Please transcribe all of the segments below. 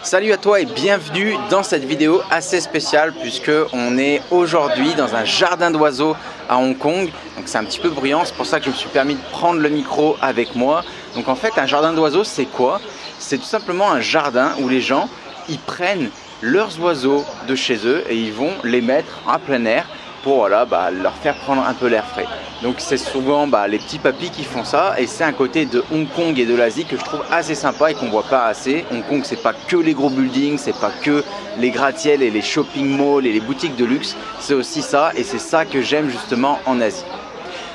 Salut à toi et bienvenue dans cette vidéo assez spéciale puisque on est aujourd'hui dans un jardin d'oiseaux à Hong Kong. Donc c'est un petit peu bruyant, c'est pour ça que je me suis permis de prendre le micro avec moi. Donc en fait un jardin d'oiseaux c'est quoi? C'est tout simplement un jardin où les gens ils prennent leurs oiseaux de chez eux et ils vont les mettre en plein air pour leur faire prendre un peu l'air frais. Donc c'est souvent les petits papis qui font ça et c'est un côté de Hong Kong et de l'Asie que je trouve assez sympa et qu'on voit pas assez. Hong Kong c'est pas que les gros buildings, c'est pas que les gratte-ciel et les shopping malls et les boutiques de luxe, c'est aussi ça et c'est ça que j'aime justement en Asie.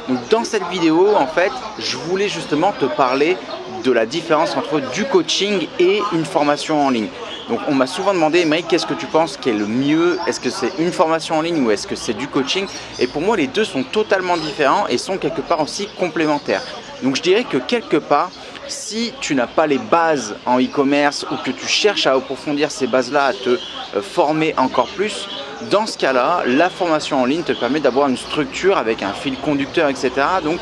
Donc dans cette vidéo en fait je voulais justement te parler de la différence entre du coaching et une formation en ligne. Donc on m'a souvent demandé, Mike, qu'est-ce que tu penses qui est le mieux? Est-ce que c'est une formation en ligne ou est-ce que c'est du coaching? Et pour moi les deux sont totalement différents et sont quelque part aussi complémentaires. Donc je dirais que quelque part, si tu n'as pas les bases en e-commerce ou que tu cherches à approfondir ces bases-là, à te former encore plus, dans ce cas-là, la formation en ligne te permet d'avoir une structure avec un fil conducteur, etc. Donc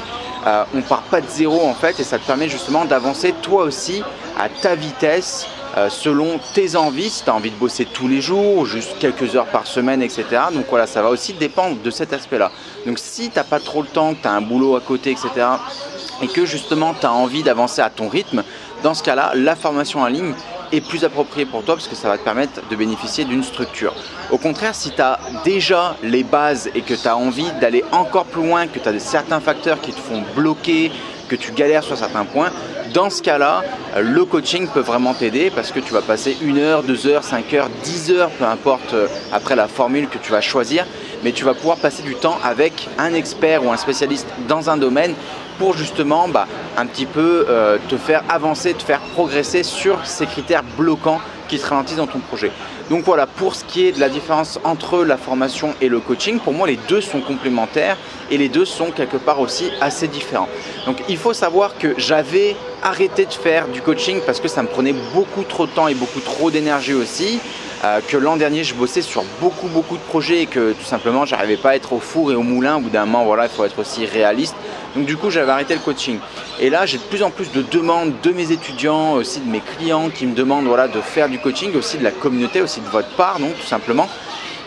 on ne part pas de zéro en fait et ça te permet justement d'avancer toi aussi à ta vitesse, selon tes envies, si tu as envie de bosser tous les jours, juste quelques heures par semaine, etc. Donc voilà, ça va aussi dépendre de cet aspect-là. Donc si tu n'as pas trop le temps, que tu as un boulot à côté, etc. et que justement tu as envie d'avancer à ton rythme, dans ce cas-là, la formation en ligne est plus appropriée pour toi parce que ça va te permettre de bénéficier d'une structure. Au contraire, si tu as déjà les bases et que tu as envie d'aller encore plus loin, que tu as certains facteurs qui te font bloquer, que tu galères sur certains points, dans ce cas-là, le coaching peut vraiment t'aider parce que tu vas passer 1 heure, 2 heures, 5 heures, 10 heures, peu importe après la formule que tu vas choisir, mais tu vas pouvoir passer du temps avec un expert ou un spécialiste dans un domaine pour justement un petit peu te faire avancer, te faire progresser sur ces critères bloquants qui te ralentissent dans ton projet. Donc voilà, pour ce qui est de la différence entre la formation et le coaching, pour moi les deux sont complémentaires et les deux sont quelque part aussi assez différents. Donc il faut savoir que j'avais arrêté de faire du coaching parce que ça me prenait beaucoup trop de temps et beaucoup trop d'énergie aussi. Que l'an dernier je bossais sur beaucoup de projets et que tout simplement j'arrivais pas à être au four et au moulin. Au bout d'un moment, voilà, il faut être aussi réaliste. Donc du coup j'avais arrêté le coaching. Et là j'ai de plus en plus de demandes de mes étudiants, aussi de mes clients qui me demandent de faire du coaching, aussi de la communauté, aussi de votre part, donc tout simplement.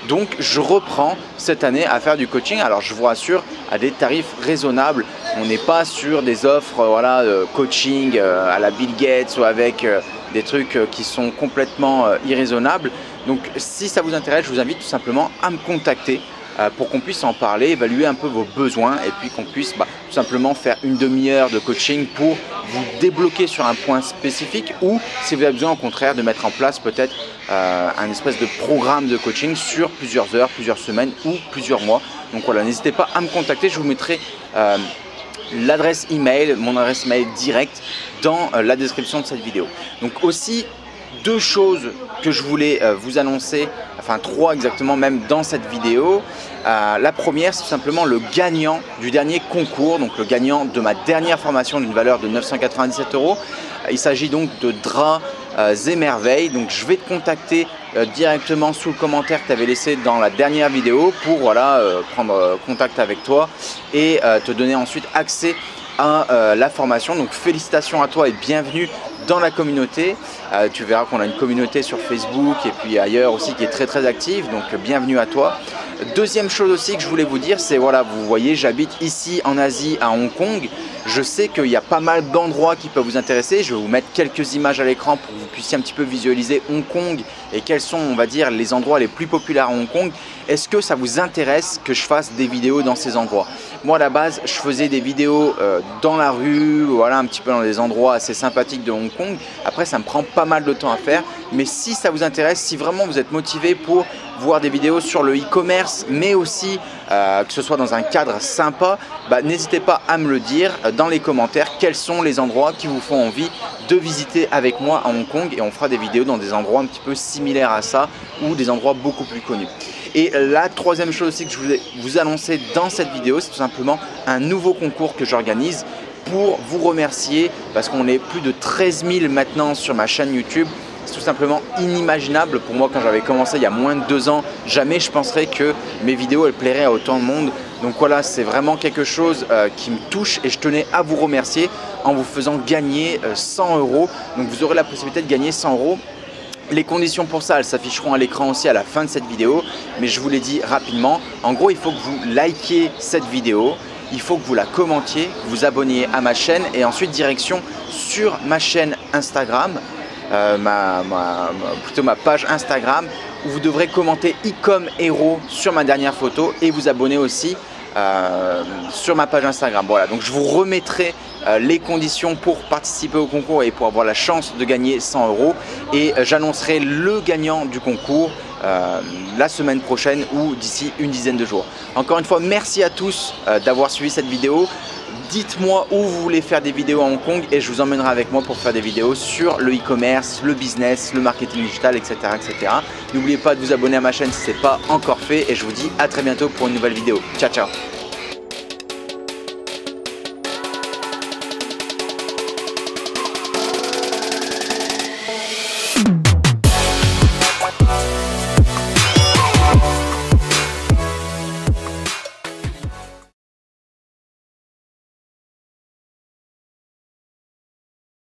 Donc je reprends cette année à faire du coaching. Alors je vous rassure, à des tarifs raisonnables. On n'est pas sur des offres coaching à la Bill Gates ou avec des trucs qui sont complètement irraisonnables. Donc si ça vous intéresse, je vous invite tout simplement à me contacter pour qu'on puisse en parler, évaluer un peu vos besoins et puis qu'on puisse tout simplement faire une demi-heure de coaching pour vous débloquer sur un point spécifique ou si vous avez besoin au contraire de mettre en place peut-être un espèce de programme de coaching sur plusieurs heures, plusieurs semaines ou plusieurs mois. Donc voilà, n'hésitez pas à me contacter, je vous mettrai l'adresse email, mon adresse email directe dans la description de cette vidéo. Donc aussi, deux choses que je voulais vous annoncer, enfin 3 exactement même dans cette vidéo. La première, c'est tout simplement le gagnant du dernier concours, donc le gagnant de ma dernière formation d'une valeur de 997 €. Il s'agit donc de Draps et Merveilles. Donc je vais te contacter directement sous le commentaire que tu avais laissé dans la dernière vidéo pour prendre contact avec toi et te donner ensuite accès à la formation. Donc félicitations à toi et bienvenue dans la communauté. Tu verras qu'on a une communauté sur Facebook et puis ailleurs aussi qui est très active, donc bienvenue à toi. Deuxième chose aussi que je voulais vous dire, c'est vous voyez, j'habite ici en Asie à Hong Kong. Je sais qu'il y a pas mal d'endroits qui peuvent vous intéresser. Je vais vous mettre quelques images à l'écran pour que vous puissiez un petit peu visualiser Hong Kong et quels sont, on va dire, les endroits les plus populaires à Hong Kong. Est-ce que ça vous intéresse que je fasse des vidéos dans ces endroits? Moi à la base, je faisais des vidéos dans la rue, un petit peu dans des endroits assez sympathiques de Hong Kong. Après, ça me prend pas mal de temps à faire. Mais si ça vous intéresse, si vraiment vous êtes motivé pour voir des vidéos sur le e-commerce, mais aussi que ce soit dans un cadre sympa, n'hésitez pas à me le dire dans les commentaires quels sont les endroits qui vous font envie de visiter avec moi à Hong Kong et on fera des vidéos dans des endroits un petit peu similaires à ça ou des endroits beaucoup plus connus. Et la troisième chose aussi que je voulais vous annoncer dans cette vidéo, c'est tout simplement un nouveau concours que j'organise pour vous remercier parce qu'on est plus de 13 000 maintenant sur ma chaîne YouTube. C'est tout simplement inimaginable pour moi quand j'avais commencé il y a moins de 2 ans. Jamais je penserais que mes vidéos elles plairaient à autant de monde. Donc voilà, c'est vraiment quelque chose qui me touche et je tenais à vous remercier en vous faisant gagner 100 €. Donc vous aurez la possibilité de gagner 100 € Les conditions pour ça, elles s'afficheront à l'écran aussi à la fin de cette vidéo, mais je vous l'ai dit rapidement. En gros, il faut que vous likiez cette vidéo, il faut que vous la commentiez, que vous abonniez à ma chaîne et ensuite direction sur ma chaîne Instagram, plutôt ma page Instagram, où vous devrez commenter Ecom Hero sur ma dernière photo et vous abonner aussi sur ma page Instagram. Voilà, donc je vous remettrai les conditions pour participer au concours et pour avoir la chance de gagner 100 € et j'annoncerai le gagnant du concours la semaine prochaine ou d'ici une dizaine de jours. Encore une fois, merci à tous d'avoir suivi cette vidéo. Dites-moi où vous voulez faire des vidéos à Hong Kong et je vous emmènerai avec moi pour faire des vidéos sur le e-commerce, le business, le marketing digital, etc. etc. N'oubliez pas de vous abonner à ma chaîne si ce n'est pas encore fait et je vous dis à très bientôt pour une nouvelle vidéo. Ciao, ciao!